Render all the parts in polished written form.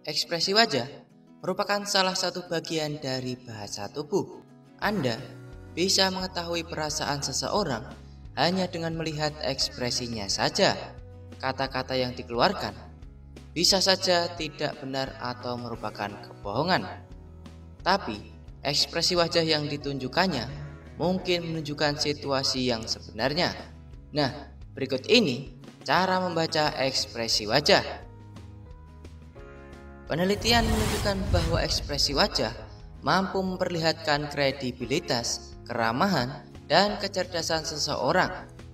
Ekspresi wajah merupakan salah satu bagian dari bahasa tubuh. Anda bisa mengetahui perasaan seseorang hanya dengan melihat ekspresinya saja. Kata-kata yang dikeluarkan bisa saja tidak benar atau merupakan kebohongan. Tapi, ekspresi wajah yang ditunjukkannya mungkin menunjukkan situasi yang sebenarnya. Nah, berikut ini cara membaca ekspresi wajah. Penelitian menunjukkan bahwa ekspresi wajah mampu memperlihatkan kredibilitas, keramahan, dan kecerdasan seseorang.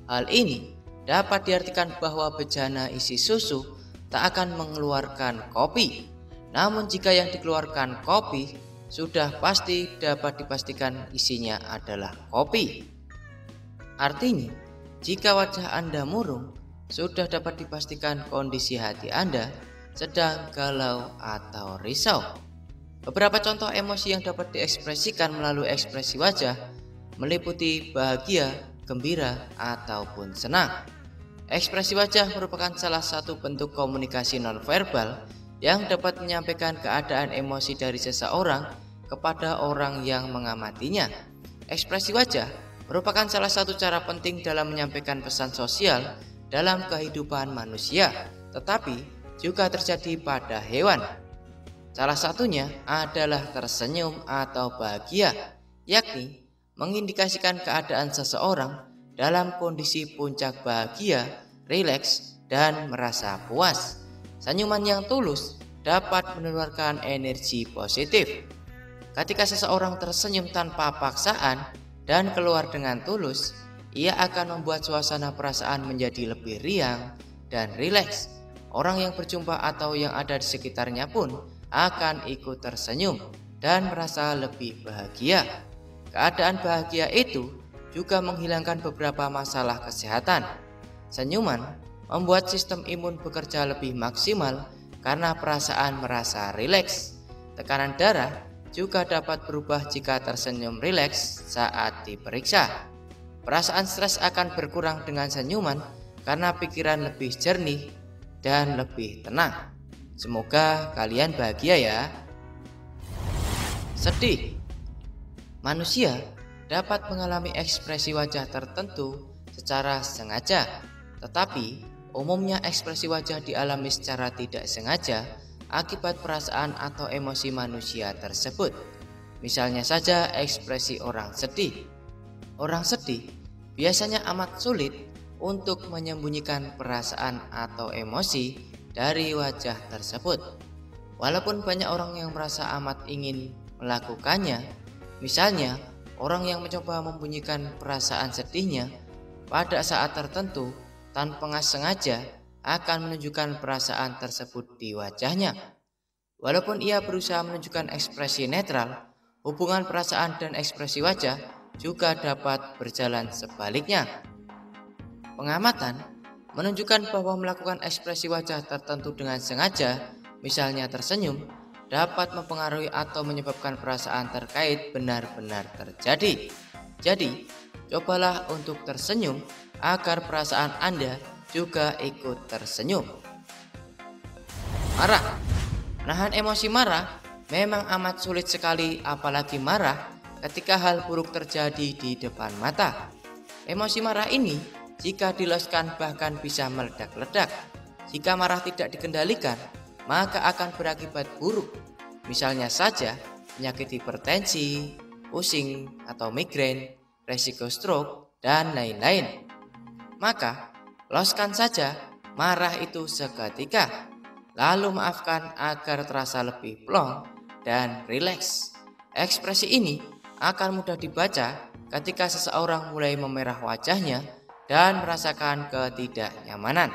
Hal ini dapat diartikan bahwa bejana isi susu tak akan mengeluarkan kopi. Namun jika yang dikeluarkan kopi, sudah pasti dapat dipastikan isinya adalah kopi. Artinya, jika wajah Anda murung, sudah dapat dipastikan kondisi hati Anda sedang galau atau risau. Beberapa contoh emosi yang dapat diekspresikan melalui ekspresi wajah meliputi bahagia, gembira, ataupun senang. Ekspresi wajah merupakan salah satu bentuk komunikasi nonverbal yang dapat menyampaikan keadaan emosi dari seseorang kepada orang yang mengamatinya. Ekspresi wajah merupakan salah satu cara penting dalam menyampaikan pesan sosial dalam kehidupan manusia, tetapi juga terjadi pada hewan. Salah satunya adalah tersenyum atau bahagia, yakni mengindikasikan keadaan seseorang dalam kondisi puncak bahagia, rileks, dan merasa puas. Senyuman yang tulus dapat mengeluarkan energi positif. Ketika seseorang tersenyum tanpa paksaan dan keluar dengan tulus, ia akan membuat suasana perasaan menjadi lebih riang dan rileks. Orang yang berjumpa atau yang ada di sekitarnya pun akan ikut tersenyum dan merasa lebih bahagia. Keadaan bahagia itu juga menghilangkan beberapa masalah kesehatan. Senyuman membuat sistem imun bekerja lebih maksimal karena perasaan merasa rileks. Tekanan darah juga dapat berubah jika tersenyum rileks saat diperiksa. Perasaan stres akan berkurang dengan senyuman karena pikiran lebih jernih dan lebih tenang. Semoga kalian bahagia ya. Sedih. Manusia dapat mengalami ekspresi wajah tertentu secara sengaja, tetapi umumnya ekspresi wajah dialami secara tidak sengaja akibat perasaan atau emosi manusia tersebut. Misalnya saja ekspresi orang sedih. Orang sedih biasanya amat sulit untuk menyembunyikan perasaan atau emosi dari wajah tersebut. Walaupun banyak orang yang merasa amat ingin melakukannya, misalnya orang yang mencoba membunyikan perasaan sedihnya pada saat tertentu tanpa sengaja akan menunjukkan perasaan tersebut di wajahnya. Walaupun ia berusaha menunjukkan ekspresi netral, hubungan perasaan dan ekspresi wajah juga dapat berjalan sebaliknya. Pengamatan menunjukkan bahwa melakukan ekspresi wajah tertentu dengan sengaja, misalnya tersenyum, dapat mempengaruhi atau menyebabkan perasaan terkait benar-benar terjadi. Jadi, cobalah untuk tersenyum agar perasaan Anda juga ikut tersenyum. Marah. Menahan emosi marah memang amat sulit sekali, apalagi marah ketika hal buruk terjadi di depan mata. Emosi marah ini jika diloskan bahkan bisa meledak-ledak. Jika marah tidak dikendalikan, maka akan berakibat buruk. Misalnya saja penyakit hipertensi, pusing atau migrain, resiko stroke, dan lain-lain. Maka, loskan saja marah itu seketika, lalu maafkan agar terasa lebih plong dan rileks. Ekspresi ini akan mudah dibaca ketika seseorang mulai memerah wajahnya dan merasakan ketidaknyamanan.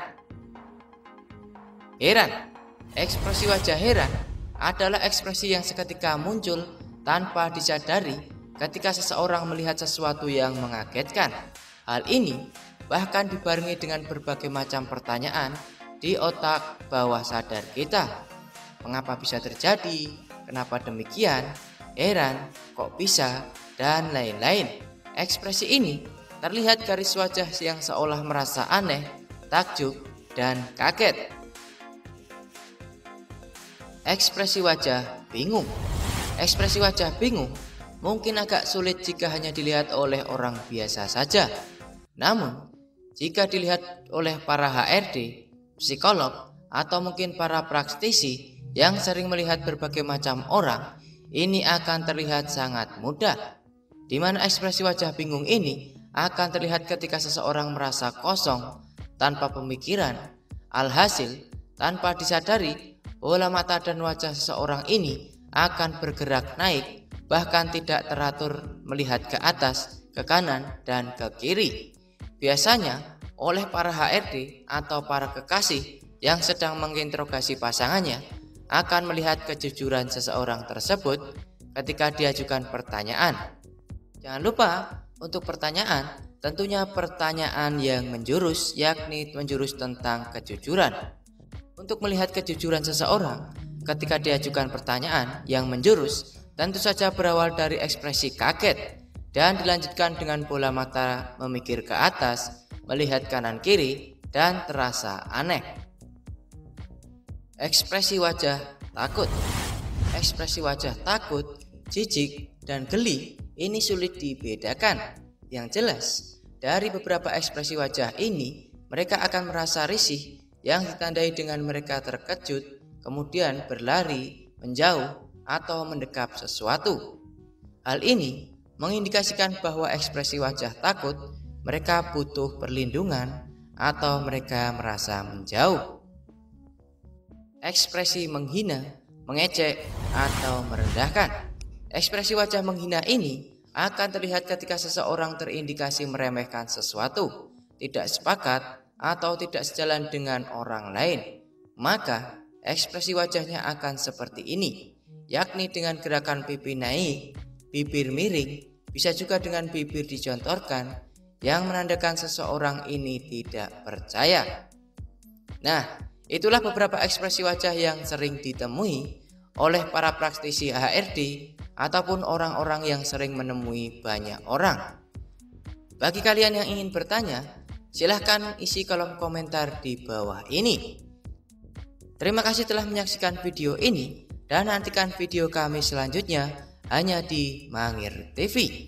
Heran. Ekspresi wajah heran adalah ekspresi yang seketika muncul tanpa disadari ketika seseorang melihat sesuatu yang mengagetkan. Hal ini bahkan dibarengi dengan berbagai macam pertanyaan di otak bawah sadar kita. Mengapa bisa terjadi? Kenapa demikian? Heran, kok bisa? Dan lain-lain. Ekspresi ini terlihat garis wajah yang seolah merasa aneh, takjub, dan kaget. Ekspresi wajah bingung. Ekspresi wajah bingung mungkin agak sulit jika hanya dilihat oleh orang biasa saja. Namun, jika dilihat oleh para HRD, psikolog, atau mungkin para praktisi yang sering melihat berbagai macam orang, ini akan terlihat sangat mudah. Di mana ekspresi wajah bingung ini akan terlihat ketika seseorang merasa kosong, tanpa pemikiran. Alhasil, tanpa disadari, bola mata dan wajah seseorang ini akan bergerak naik, bahkan tidak teratur melihat ke atas, ke kanan, dan ke kiri. Biasanya oleh para HRD atau para kekasih yang sedang menginterogasi pasangannya akan melihat kejujuran seseorang tersebut ketika diajukan pertanyaan. Jangan lupa untuk pertanyaan, tentunya pertanyaan yang menjurus, yakni menjurus tentang kejujuran. Untuk melihat kejujuran seseorang ketika diajukan pertanyaan yang menjurus, tentu saja berawal dari ekspresi kaget dan dilanjutkan dengan bola mata memikir ke atas, melihat kanan kiri, dan terasa aneh. Ekspresi wajah takut. Ekspresi wajah takut, jijik, dan geli ini sulit dibedakan. Yang jelas, dari beberapa ekspresi wajah ini, mereka akan merasa risih yang ditandai dengan mereka terkejut, kemudian berlari, menjauh, atau mendekap sesuatu. Hal ini mengindikasikan bahwa ekspresi wajah takut, mereka butuh perlindungan, atau mereka merasa menjauh. Ekspresi menghina, mengejek, atau merendahkan. Ekspresi wajah menghina ini akan terlihat ketika seseorang terindikasi meremehkan sesuatu, tidak sepakat, atau tidak sejalan dengan orang lain. Maka ekspresi wajahnya akan seperti ini, yakni dengan gerakan pipi naik, bibir miring, bisa juga dengan bibir dicontorkan, yang menandakan seseorang ini tidak percaya. Nah, itulah beberapa ekspresi wajah yang sering ditemui oleh para praktisi HRD ataupun orang-orang yang sering menemui banyak orang. Bagi kalian yang ingin bertanya, silahkan isi kolom komentar di bawah ini. Terima kasih telah menyaksikan video ini dan nantikan video kami selanjutnya hanya di Mangir TV.